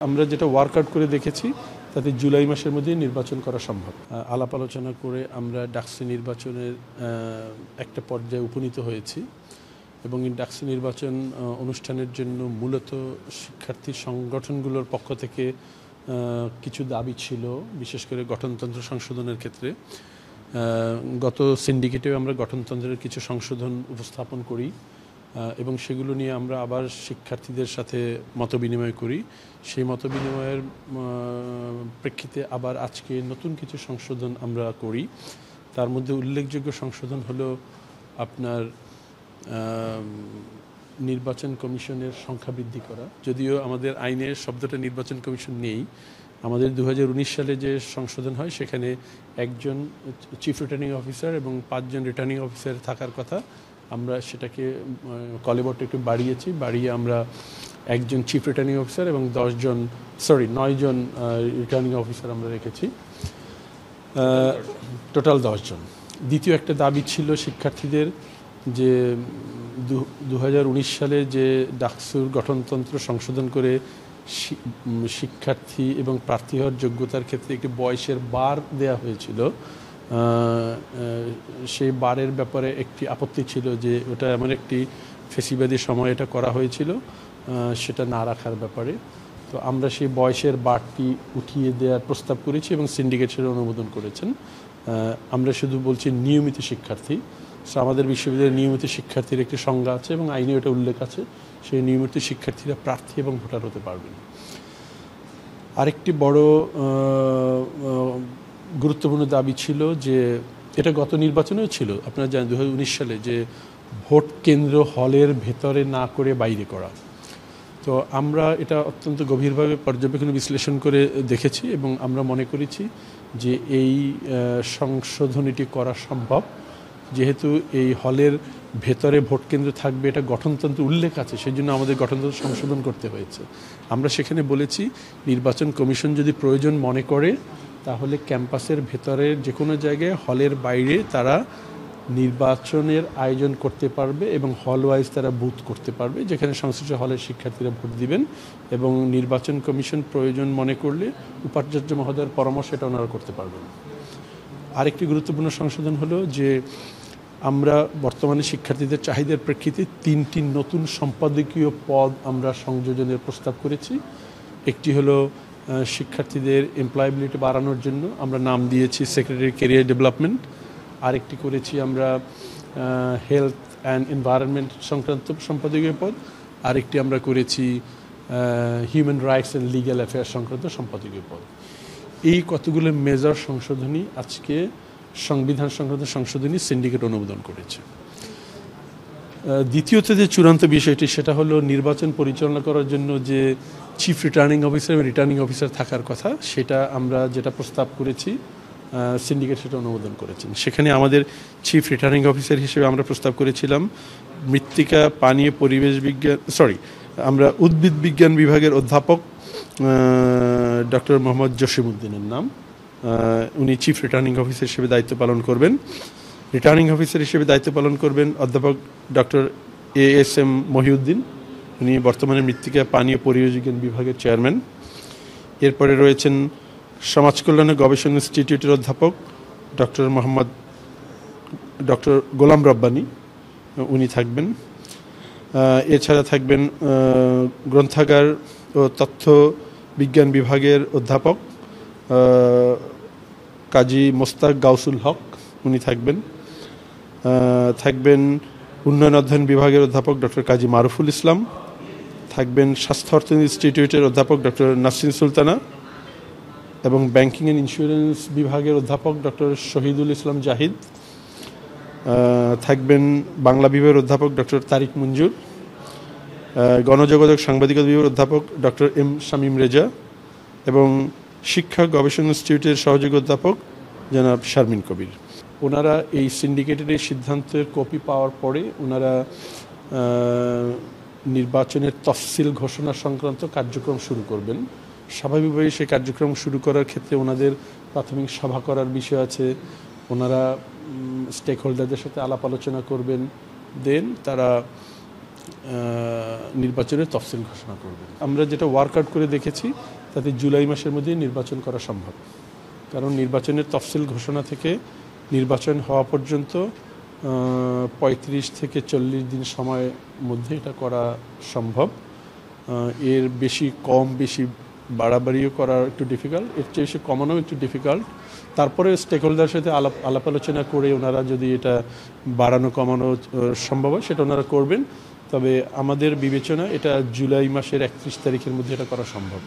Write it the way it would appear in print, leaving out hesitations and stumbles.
আমরা যেটা ওয়ার্কআউট করে দেখেছি তাতে জুলাই মাসের মধ্যে নির্বাচন করা সম্ভব। আলাপ আলোচনা করে আমরা ডাকসু নির্বাচনের একটা পর্যায়ে উপনীত হয়েছি এবং এই ডাকসু নির্বাচন অনুষ্ঠানের জন্য মূলত শিক্ষার্থী সংগঠনগুলোর পক্ষ থেকে কিছু দাবি ছিল, বিশেষ করে গঠনতন্ত্র সংশোধনের ক্ষেত্রে। গত সিন্ডিকেটেও আমরা গঠনতন্ত্রের কিছু সংশোধন উপস্থাপন করি এবং সেগুলো নিয়ে আমরা আবার শিক্ষার্থীদের সাথে মতবিনিময় করি। সেই মতবিনিময়ের প্রেক্ষিতে আবার আজকে নতুন কিছু সংশোধন আমরা করি। তার মধ্যে উল্লেখযোগ্য সংশোধন হলো আপনার নির্বাচন কমিশনের সংখ্যা বৃদ্ধি করা। যদিও আমাদের আইনের শব্দটা নির্বাচন কমিশন নেই, আমাদের 2019 সালে যে সংশোধন হয় সেখানে একজন চিফ রিটার্নিং অফিসার এবং 5 জন রিটার্নিং অফিসার থাকার কথা। আমরা সেটাকে কলেবরটা একটু বাড়িয়ে আমরা একজন চিফ রিটার্নিং অফিসার এবং 9 জন রিটার্নিং অফিসার আমরা রেখেছি, টোটাল 10 জন। দ্বিতীয় একটা দাবি ছিল শিক্ষার্থীদের যে 2019 সালে যে ডাকসুর গঠনতন্ত্র সংশোধন করে শিক্ষার্থী এবং প্রার্থী হওয়ার যোগ্যতার ক্ষেত্রে একটি বয়সের বার দেয়া হয়েছিল, সেই বারের ব্যাপারে একটি আপত্তি ছিল যে ওটা এমন একটি ফেসিবাদী সময় এটা করা হয়েছিল, সেটা না রাখার ব্যাপারে। তো আমরা সেই বয়সের বারটি উঠিয়ে দেওয়ার প্রস্তাব করেছি এবং সিন্ডিকেট সেটা অনুমোদন করেছেন। আমরা শুধু বলছি নিয়মিত শিক্ষার্থী। আমাদের বিশ্ববিদ্যালয়ের নিয়মিত শিক্ষার্থীর একটি সংজ্ঞা আছে এবং আইনে এটা উল্লেখ আছে, সেই নিয়মিত শিক্ষার্থীরা প্রার্থী এবং ভোটার হতে পারবেন। আরেকটি বড় গুরুত্বপূর্ণ দাবি ছিল যে এটা গত নির্বাচনেও ছিল, আপনারা জানেন 2019 সালে, যে ভোট কেন্দ্র হলের ভেতরে না করে বাইরে করা। তো আমরা এটা অত্যন্ত গভীরভাবে পর্যবেক্ষণ বিশ্লেষণ করে দেখেছি এবং আমরা মনে করেছি যে এই সংশোধনীটি করা সম্ভব, যেহেতু এই হলের ভেতরে ভোট কেন্দ্র থাকবে এটা গঠনতন্ত্রে উল্লেখ আছে, সেই জন্য আমাদের গঠনতন্ত্র সংশোধন করতে হয়েছে। আমরা সেখানে বলেছি নির্বাচন কমিশন যদি প্রয়োজন মনে করে তাহলে ক্যাম্পাসের ভেতরে যে কোনো জায়গায় হলের বাইরে তারা নির্বাচনের আয়োজন করতে পারবে এবং হল ওয়াইজ তারা বুথ করতে পারবে, যেখানে সংশ্লিষ্ট হলের শিক্ষার্থীরা ভোট দিবেন এবং নির্বাচন কমিশন প্রয়োজন মনে করলে উপাচার্য মহোদয়ের পরামর্শ এটা ওনারা করতে পারবেন। আরেকটি গুরুত্বপূর্ণ সংশোধন হলো যে আমরা বর্তমানে শিক্ষার্থীদের চাহিদার প্রেক্ষিতে 3টি নতুন সম্পাদকীয় পদ আমরা সংযোজনের প্রস্তাব করেছি। একটি হলো শিক্ষার্থীদের এমপ্লয়াবিলিটি বাড়ানোর জন্য আমরা নাম দিয়েছি সেক্রেটারি ক্যারিয়ার ডেভেলপমেন্ট। আরেকটি করেছি আমরা হেলথ অ্যান্ড এনভায়রনমেন্ট সংক্রান্ত সম্পাদকীয় পদ। আরেকটি আমরা করেছি human rights and legal affairs সংক্রান্ত সম্পাদকীয় পদ। এই কতগুলো মেজর সংশোধনী আজকে সংবিধান সংক্রান্ত সংশোধনী সিন্ডিকেট অনুমোদন করেছে। দ্বিতীয়ত যে চূড়ান্ত বিষয়টি সেটা হলো নির্বাচন পরিচালনা করার জন্য যে চিফ রিটার্নিং অফিসার এবং রিটার্নিং অফিসার থাকার কথা, সেটা আমরা যেটা প্রস্তাব করেছি সিন্ডিকেট সেটা অনুমোদন করেছেন। সেখানে আমাদের চিফ রিটার্নিং অফিসার হিসেবে আমরা প্রস্তাব করেছিলাম মৃত্তিকা পানি পরিবেশ বিজ্ঞান আমরা উদ্ভিদ বিজ্ঞান বিভাগের অধ্যাপক ডক্টর মোহাম্মদ জসিমউদ্দিনের নাম, উনি চিফ রিটার্নিং অফিসার হিসেবে দায়িত্ব পালন করবেন। রিটার্নিং অফিসার হিসেবে দায়িত্ব পালন করবেন অধ্যাপক ডক্টর ASM মহিউদ্দিন, উনি বর্তমানে মৃত্তিকা পানি ও পরিবেশ বিজ্ঞান বিভাগের চেয়ারম্যান। এরপরে রয়েছেন সমাজ কল্যাণ গবেষণা ইনস্টিটিউটের অধ্যাপক ডক্টর গোলাম রব্বানী, উনি থাকবেন। এছাড়া থাকবেন গ্রন্থাগার ও তথ্য বিজ্ঞান বিভাগের অধ্যাপক কাজী মোস্তাক গাউসুল হক, উনি থাকবেন। উন্নয়ন অধ্যয়ন বিভাগের অধ্যাপক ডক্টর কাজী মারুফুল ইসলাম, থাকবেন স্বাস্থ্য অর্থনীতি ইনস্টিটিউটের অধ্যাপক ডক্টর নাসরিন সুলতানা এবং ব্যাংকিং অ্যান্ড ইন্স্যুরেন্স বিভাগের অধ্যাপক ডক্টর শহীদুল ইসলাম জাহিদ, থাকবেন বাংলা বিভাগের অধ্যাপক ডক্টর তারিক মঞ্জুর, গণযোগাযোগ সাংবাদিকতা বিভাগের অধ্যাপক ডক্টর M শামীম রেজা এবং শিক্ষা গবেষণা ইনস্টিটিউটের সহযোগী অধ্যাপক জনাব শারমিন কবির। ওনারা এই সিন্ডিকেটের এই সিদ্ধান্তের কপি পাওয়ার পরে ওনারা নির্বাচনের তফসিল ঘোষণা সংক্রান্ত কার্যক্রম শুরু করবেন। স্বাভাবিকভাবেই সেই কার্যক্রম শুরু করার ক্ষেত্রে ওনাদের প্রাথমিক সভা করার বিষয় আছে, ওনারা স্টেক হোল্ডারদের সাথে আলাপ আলোচনা করবেন, দেন তারা নির্বাচনের তফসিল ঘোষণা করবেন। আমরা যেটা ওয়ার্কআউট করে দেখেছি তাতে জুলাই মাসের মধ্যে নির্বাচন করা সম্ভব, কারণ নির্বাচনের তফসিল ঘোষণা থেকে নির্বাচন হওয়া পর্যন্ত 35 থেকে 40 দিন সময়ের মধ্যে এটা করা সম্ভব। এর বেশি কম বেশি বাড়াবাড়িও করা একটু ডিফিকাল্ট, এর চেয়ে বেশি কমানোও একটু ডিফিকাল্ট। তারপরে স্টেক হোল্ডারের সাথে আলাপ আলোচনা করে ওনারা যদি এটা বাড়ানো কমানো সম্ভব হয় সেটা ওনারা করবেন। তবে আমাদের বিবেচনা এটা জুলাই মাসের 31 তারিখের মধ্যে এটা করা সম্ভব।